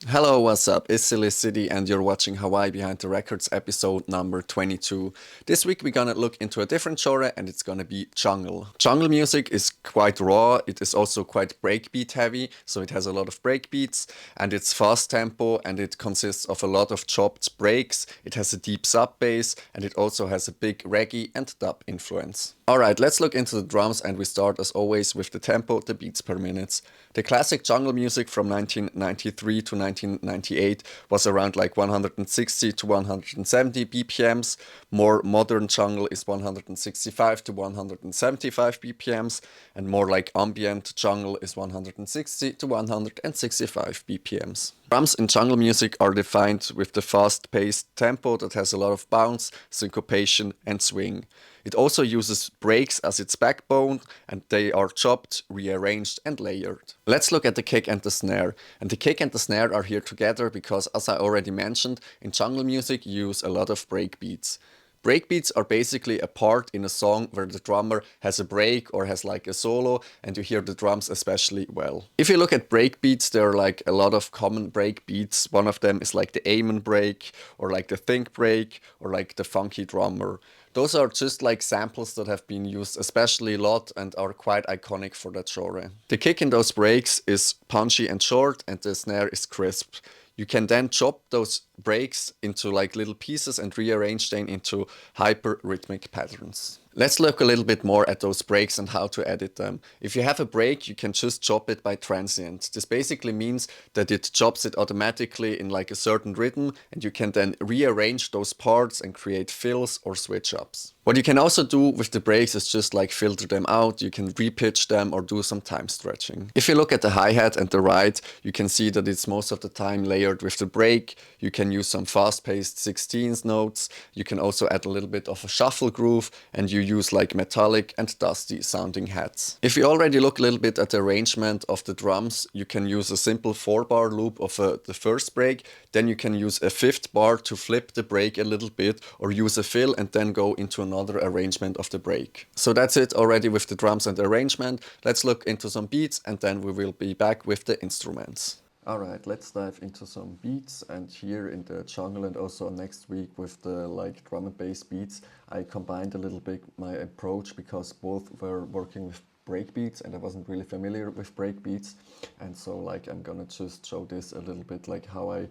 Hello, what's up? It's Silly City and you're watching Hawaii Behind the Records episode number 22. This week we're gonna look into a different genre and it's gonna be jungle. Jungle music is quite raw, it is also quite breakbeat heavy, so it has a lot of breakbeats and it's fast tempo and it consists of a lot of chopped breaks, it has a deep sub bass and it also has a big reggae and dub influence. Alright, let's look into the drums and we start as always with the tempo, the beats per minute. The classic jungle music from 1993 to 1998 was around like 160 to 170 BPMs. More modern jungle is 165 to 175 BPMs and more like ambient jungle is 160 to 165 BPMs. Drums in jungle music are defined with the fast-paced tempo that has a lot of bounce, syncopation and swing. It also uses breaks as its backbone and they are chopped, rearranged and layered. Let's look at the kick and the snare. And the kick and the snare are here together because, as I already mentioned, in jungle music you use a lot of breakbeats. Breakbeats are basically a part in a song where the drummer has a break or has like a solo and you hear the drums especially well. If you look at breakbeats, there are like a lot of common breakbeats. One of them is like the amen break or like the think break or like the funky drummer. Those are just like samples that have been used especially a lot and are quite iconic for that genre. The kick in those breaks is punchy and short and the snare is crisp. You can then chop those breaks into like little pieces and rearrange them into hyper rhythmic patterns. Let's look a little bit more at those breaks and how to edit them. If you have a break, you can just chop it by transient. This basically means that it chops it automatically in like a certain rhythm and you can then rearrange those parts and create fills or switch ups. What you can also do with the breaks is just like filter them out, you can repitch them or do some time stretching. If you look at the hi-hat and the ride, you can see that it's most of the time layered with the break. You can use some fast-paced 16th notes, you can also add a little bit of a shuffle groove and you use like metallic and dusty sounding hats. If you already look a little bit at the arrangement of the drums, you can use a simple 4-bar loop of the first break, then you can use a 5th bar to flip the break a little bit or use a fill and then go into another arrangement of the break. So that's it already with the drums and the arrangement. Let's look into some beats and then we will be back with the instruments. Alright, let's dive into some beats, and here in the jungle and also next week with the like drum and bass beats, I combined a little bit my approach because both were working with breakbeats and I wasn't really familiar with breakbeats, and so like I'm gonna just show this a little bit like how I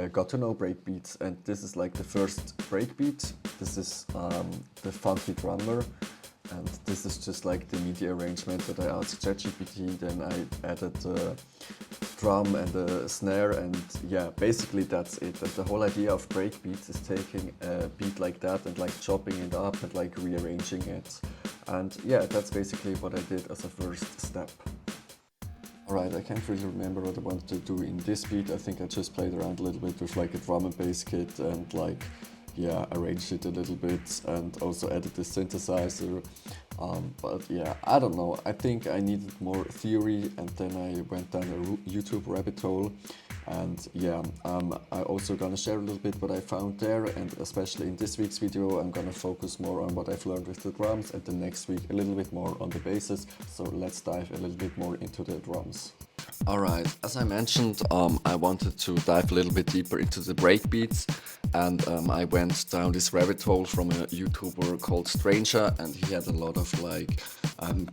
got to know breakbeats. And this is like the first breakbeat. This is the funky drummer. And this is just like the MIDI arrangement that I asked ChatGPT, then I added the drum and the snare, and yeah, basically that's it. And the whole idea of breakbeats is taking a beat like that and like chopping it up and like rearranging it. And yeah, that's basically what I did as a first step. Alright, I can't really remember what I wanted to do in this beat. I think I just played around a little bit with like a drum and bass kit and like yeah, arranged it a little bit and also added the synthesizer. But yeah, I don't know. I think I needed more theory and then I went down a YouTube rabbit hole. And yeah, I also gonna share a little bit what I found there, and especially in this week's video I'm gonna focus more on what I've learned with the drums and the next week a little bit more on the basses. So let's dive a little bit more into the drums. Alright, as I mentioned, I wanted to dive a little bit deeper into the breakbeats, and I went down this rabbit hole from a YouTuber called Stranger, and he had a lot of like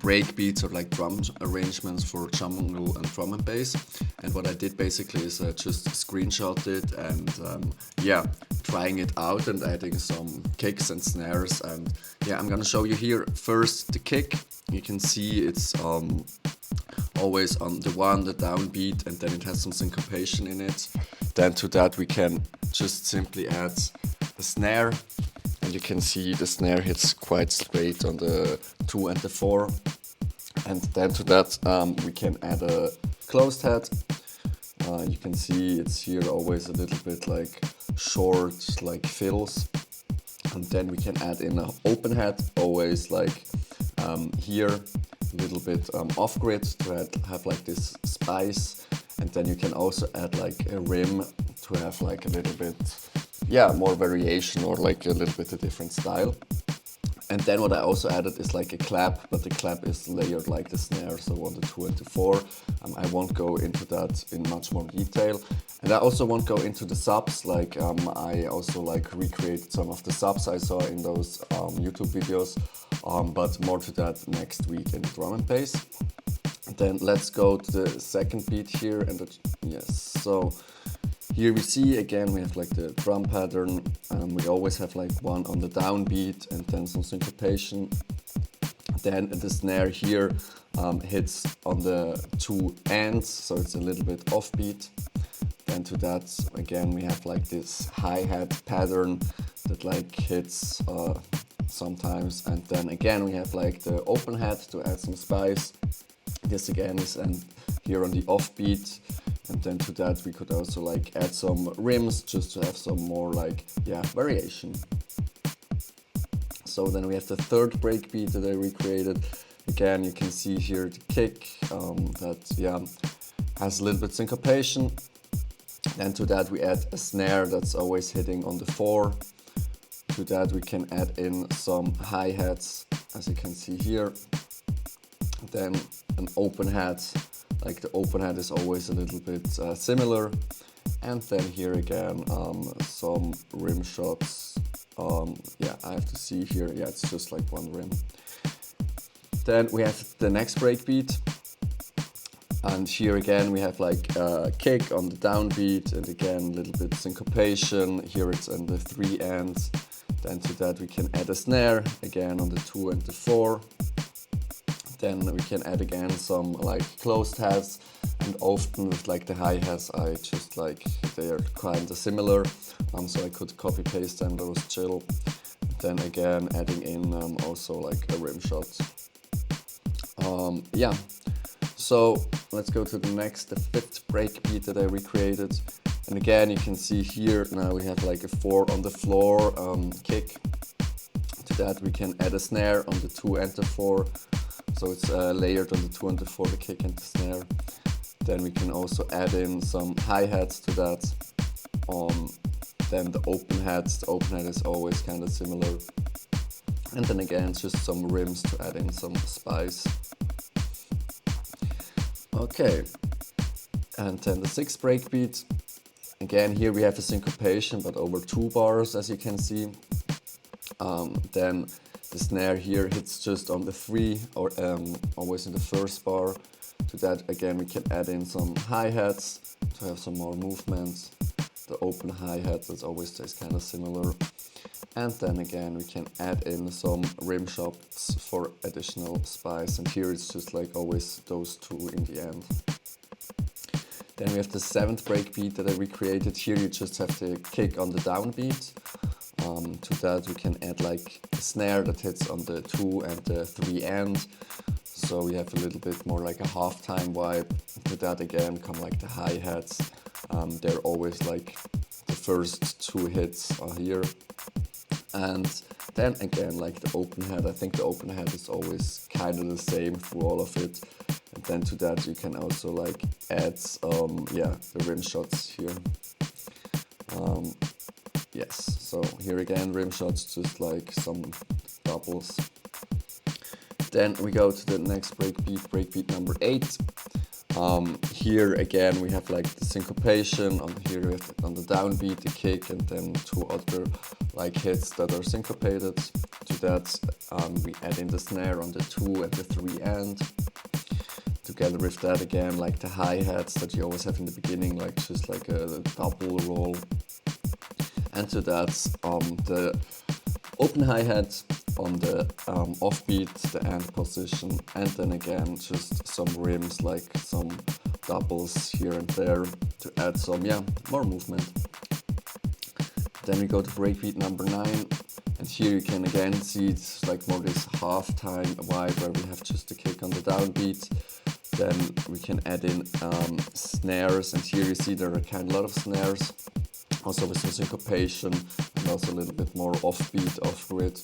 breakbeats or like drum arrangements for jungle and drum and bass. And what I did basically is I just screenshot it and yeah, trying it out and adding some kicks and snares. And yeah, I'm gonna show you here first the kick. You can see it's always on the one, the downbeat, and then it has some syncopation in it. Then to that we can just simply add a snare, and you can see the snare hits quite straight on the 2 and the 4. And then to that we can add a closed head. You can see it's here always a little bit like short, like fills. And then we can add in an open head, always like here a little bit off-grid to have like this spice. And then you can also add like a rim to have like a little bit, yeah, more variation or like a little bit a different style. And then what I also added is like a clap, but the clap is layered like the snare, so on the 2 and the 4. I won't go into that in much more detail. And I also won't go into the subs, like I also like recreated some of the subs I saw in those YouTube videos, but more to that next week in the drum and bass. Then let's go to the second beat here, and yes, so here we see again we have like the drum pattern. We always have like one on the downbeat and then some syncopation. Then the snare here hits on the 2 ends, so it's a little bit offbeat. Then to that again we have like this hi-hat pattern that like hits sometimes, and then again we have like the open hat to add some spice. This again is here on the offbeat, and then to that we could also like add some rims just to have some more like variation. So then we have the third breakbeat that I recreated. Again, you can see here the kick that has a little bit syncopation. Then to that we add a snare that's always hitting on the 4. To that we can add in some hi-hats, as you can see here. Then an open hat, like the open hat is always a little bit similar. And then here again some rim shots. I have to see here, it's just like one rim. Then we have the next breakbeat, and here again we have like a kick on the downbeat, and again a little bit syncopation. Here it's on the 3 ends. Then to that we can add a snare, again on the 2 and the 4. Then we can add again some like closed hats, and often with like the hi-hats I just like, they are kind of similar, so I could copy paste them, that was chill. Then again adding in also like a rim shot. So let's go to the next, the 5th breakbeat that I recreated. And again you can see here now we have like a 4 on the floor kick. To that we can add a snare on the 2 and the 4. So it's layered on the 2 and the 4, the kick and the snare. Then we can also add in some hi-hats to that. Then the open hats, the open hat is always kind of similar. And then again just some rims to add in some spice. Okay, and then the 6th breakbeat. Again here we have a syncopation, but over 2 bars, as you can see. Then the snare here hits just on the 3, or always in the first bar. To that again we can add in some hi-hats to have some more movement. The open hi-hat that always stays kind of similar. And then again we can add in some rim shots for additional spice, and here it's just like always those 2 in the end. Then we have the 7th breakbeat that I recreated. Here you just have the kick on the downbeat. To that we can add like a snare that hits on the 2 and the 3 end. So we have a little bit more like a halftime vibe. To that again come like the hi-hats. They're always like the first 2 hits are here. And then again like the open hat, I think the open hat is always kind of the same through all of it. And then to that you can also like add the rim shots here. Yes, so here again rim shots, just like some doubles. Then we go to the next breakbeat number 8. Here again we have like the syncopation. Here we have on the downbeat the kick, and then 2 other like hits that are syncopated. To that we add in the snare on the 2 and the 3 end. Together with that again like the hi-hats that you always have in the beginning, like just like a double roll. And to that the open hi-hat on the offbeat, the end position, and then again just some rims, like some doubles here and there to add some more movement. Then we go to breakbeat number 9, and here you can again see it's like more this halftime vibe where we have just the kick on the downbeat. Then we can add in snares, and here you see there are kind of a lot of snares, also with some syncopation and also a little bit more offbeat, off-grid.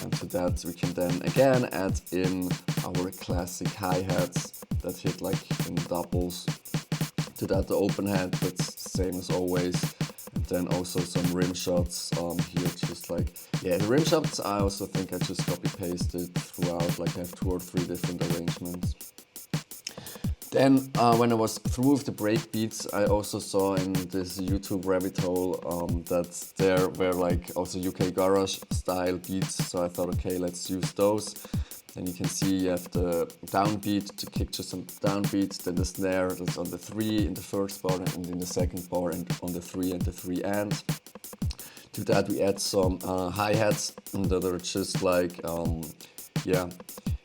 And to that we can then again add in our classic hi-hats that hit like in doubles. To that the open hat, that's the same as always. And Then also some rim shots here, just like, yeah, the rim shots I also think I just copy pasted throughout, like I have 2 or 3 different arrangements. Then when I was through with the break beats, I also saw in this YouTube rabbit hole that there were like also UK garage style beats, so I thought, okay, let's use those. Then you can see you have the downbeat to kick just some downbeats, then the snare that's on the 3 in the first bar and in the second bar and on the 3 and the 3 and. To that we add some hi-hats that are just like, yeah,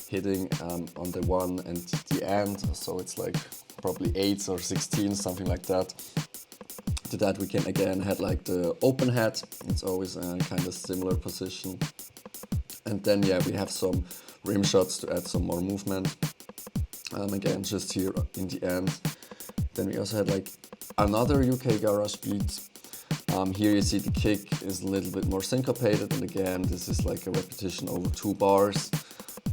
hitting on the 1 and the end, so it's like probably 8s or 16, something like that. To that we can again add like the open hat, it's always a kind of similar position. And then yeah, we have some rim shots to add some more movement, again just here in the end. Then we also had like another UK garage beat. Here you see the kick is a little bit more syncopated, and again this is like a repetition over 2 bars.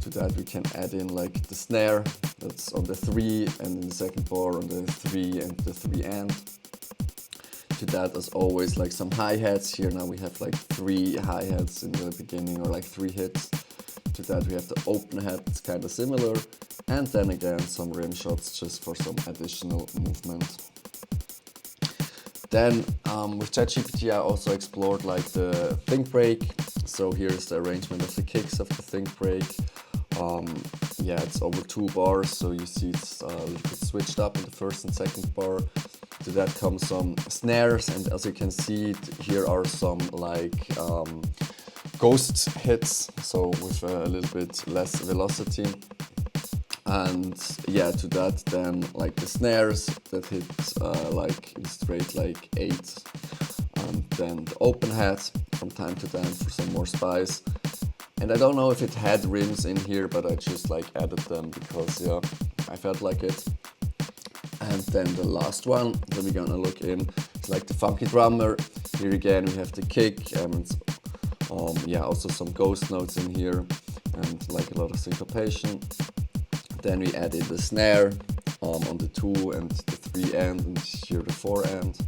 To that we can add in like the snare that's on the 3 and in the second bar on the 3 and the 3 and. To that as always like some hi-hats. Here now we have like 3 hi-hats in the beginning, or like 3 hits. To that we have the open hat, it's kind of similar, and then again some rim shots just for some additional movement. Then with ChatGPT I also explored like the think break. So here's the arrangement of the kicks of the think break. Yeah, it's over 2 bars, so you see it's a little bit switched up in the first and second bar. To that comes some snares, and as you can see here are some like ghost hits, so with a little bit less velocity. And yeah, to that then like the snares that hit like straight like 8, and then the open hat from time to time for some more spice. And I don't know if it had rims in here, but I just like added them because yeah, I felt like it. And then the last one that we're gonna look in is like the funky drummer. Here again we have the kick, and yeah, also some ghost notes in here and like a lot of syncopation. Then we added the snare on the 2 and the 3 end, and here the 4 end.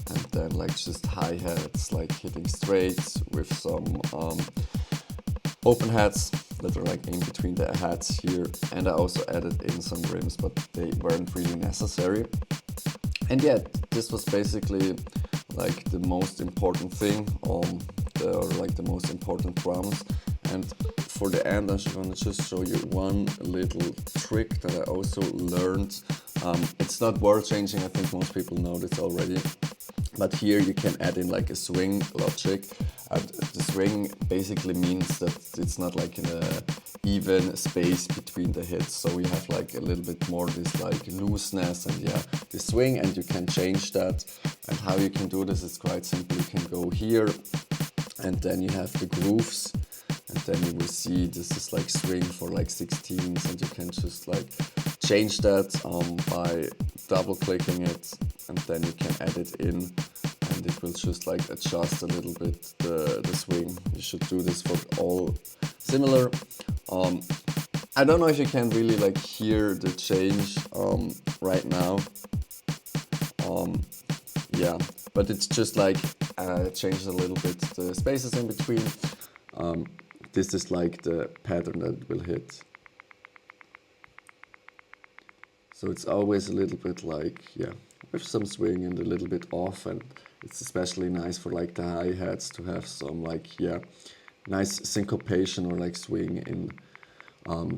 And then like just hi-hats like hitting straight with some open hats that are like in between the hats here. And I also added in some rims, but they weren't really necessary. And yeah, this was basically like the most important thing, or like the most important drums. And for the end, I'm gonna just show you one little trick that I also learned. It's not world changing, I think most people know this already. But here you can add in like a swing logic. And the swing basically means that it's not like in a even space between the hits. So we have like a little bit more this like looseness and yeah, the swing, and you can change that. And how you can do this is quite simple. You can go here, and then you have the grooves. And then you will see this is like swing for like 16s, and you can just like change that by double clicking it, and then you can add it in, and it will just like adjust a little bit the swing. You should do this for all similar. I don't know if you can really like hear the change right now. Yeah, but it's just like changes a little bit the spaces in between. This is like the pattern that will hit. So it's always a little bit like, yeah, with some swing and a little bit off, and it's especially nice for like the hi-hats to have some like, yeah, nice syncopation or like swing in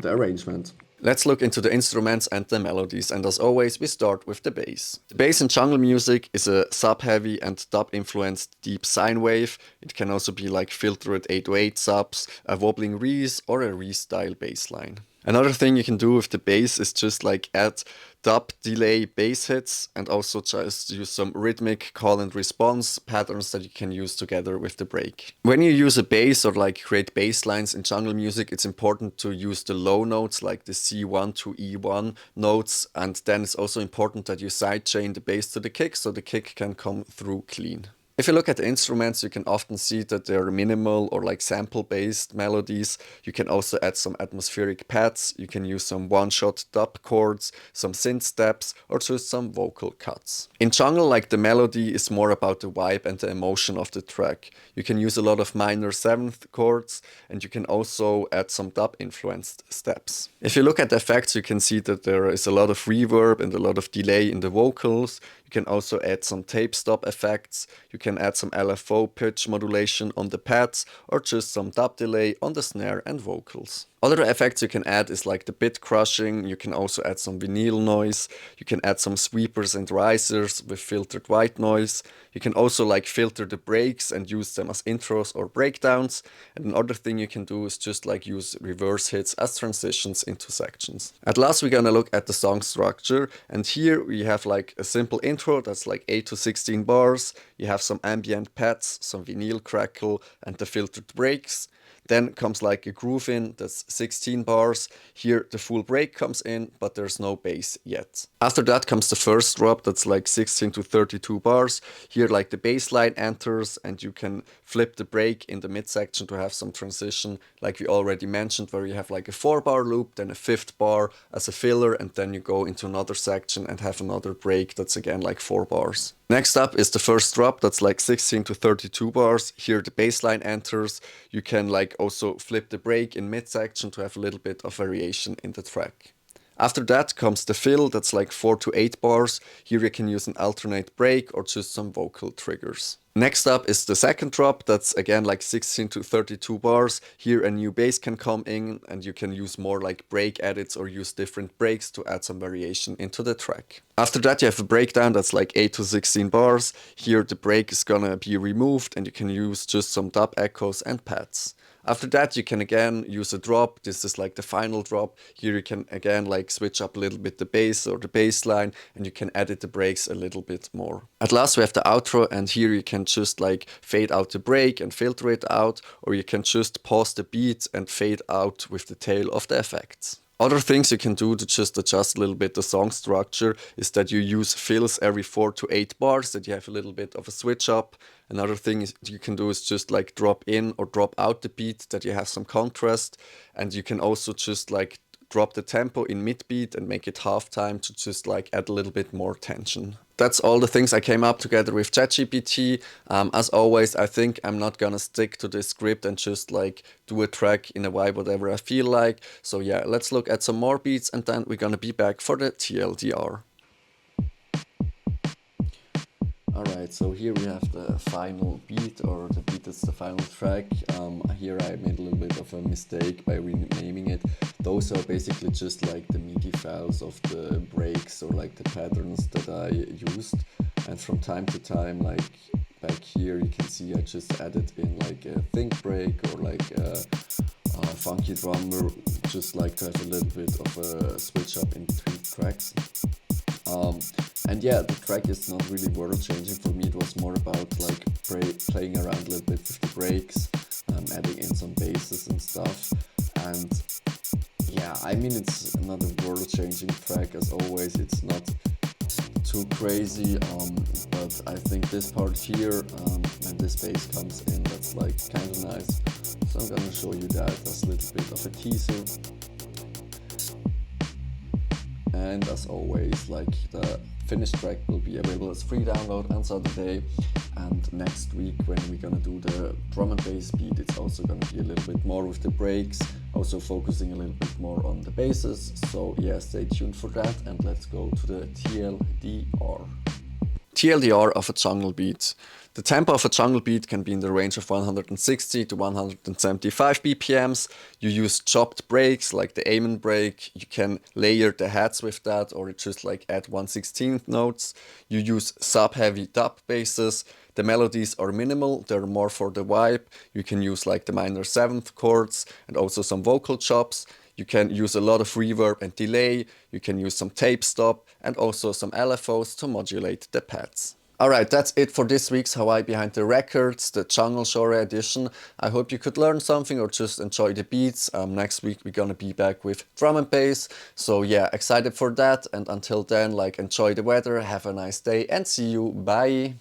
the arrangement. Let's look into the instruments and the melodies, and as always we start with the bass. The bass in jungle music is a sub-heavy and dub-influenced deep sine wave. It can also be like filtered 808 subs, a wobbling reese, or a reese-style bass line. Another thing you can do with the bass is just like add dub delay bass hits, and also just use some rhythmic call and response patterns that you can use together with the break. When you use a bass or like create bass lines in jungle music, it's important to use the low notes like the C1 to E1 notes, and then it's also important that you sidechain the bass to the kick so the kick can come through clean. If you look at the instruments, you can often see that they're minimal or like sample-based melodies. You can also add some atmospheric pads, you can use some one-shot dub chords, some synth steps, or just some vocal cuts. In jungle, like the melody is more about the vibe and the emotion of the track. You can use a lot of minor seventh chords, and you can also add some dub-influenced steps. If you look at the effects, you can see that there is a lot of reverb and a lot of delay in the vocals. You can also add some tape stop effects, you can add some LFO pitch modulation on the pads, or just some dub delay on the snare and vocals. Other effects you can add is like the bit crushing, you can also add some vinyl noise, you can add some sweepers and risers with filtered white noise, you can also like filter the breaks and use them as intros or breakdowns, and another thing you can do is just like use reverse hits as transitions into sections. At last we're gonna look at the song structure, and here we have like a simple intro that's like 8 to 16 bars, you have some ambient pads, some vinyl crackle and the filtered breaks. Then comes like a groove in that's 16 bars. Here the full break comes in, but there's no bass yet. After that comes the first drop that's like 16 to 32 bars. Here like the bass line enters and you can flip the break in the midsection to have some transition like we already mentioned, where you have like a 4-bar loop, then a 5th bar as a filler, and then you go into another section and have another break that's again like 4 bars. Next up is the first drop that's like 16 to 32 bars. Here the bass line enters. You can like also flip the break in midsection to have a little bit of variation in the track. After that comes the fill that's like 4 to 8 bars. Here you can use an alternate break or just some vocal triggers. Next up is the second drop that's again like 16 to 32 bars. Here a new bass can come in and you can use more like break edits or use different breaks to add some variation into the track. After that you have a breakdown that's like 8 to 16 bars. Here the break is gonna be removed and you can use just some dub echoes and pads. After that you can again use a drop. This is like the final drop. Here you can again like switch up a little bit the bass or the bass line, and you can edit the breaks a little bit more. At last we have the outro, and here you can just like fade out the break and filter it out, or you can just pause the beat and fade out with the tail of the effects. Other things you can do to just adjust a little bit the song structure is that you use fills every 4 to 8 bars, that you have a little bit of a switch up. Another thing you can do is just like drop in or drop out the beat, that you have some contrast, and you can also just like drop the tempo in mid beat and make it half time to just like add a little bit more tension. That's all the things I came up together with ChatGPT. As always, I think I'm not gonna stick to this script and just like do a track in a vibe whatever I feel like. So yeah, let's look at some more beats and then we're gonna be back for the TLDR. Alright, so here we have the final beat, or the beat that's the final track. Here I made a little bit of a mistake by renaming it. Those are basically just like the MIDI files of the breaks or like the patterns that I used. And from time to time, like back here, you can see I just added in like a think break or like a funky drummer, just like to have a little bit of a switch up in between tracks. And yeah, the track is not really world changing for me. It was more about like playing around a little bit with the breaks, adding in some basses and stuff. And yeah, I mean, it's not a world changing track as always. It's not too crazy, but I think this part here, when this bass comes in, that's like kind of nice. So I'm gonna show you that as a little bit of a teaser. And as always, like the finished track will be available as free download on Saturday, and next week when we're gonna do the drum and bass beat, it's also gonna be a little bit more with the breaks, also focusing a little bit more on the basses. So yeah, stay tuned for that, and let's go to the TLDR. TLDR of a jungle beat. The tempo of a jungle beat can be in the range of 160 to 175 BPMs. You use chopped breaks like the Amen break. You can layer the heads with that, or just like add 1/16 notes. You use sub-heavy dub basses. The melodies are minimal, they're more for the vibe. You can use like the minor 7th chords and also some vocal chops. You can use a lot of reverb and delay. You can use some tape stop and also some LFOs to modulate the pads. Alright, that's it for this week's Hawaii Behind the Records, the Jungle Genre edition. I hope you could learn something or just enjoy the beats. Next week we're gonna be back with drum and bass. So yeah, excited for that, and until then, like, enjoy the weather, have a nice day, and see you, bye!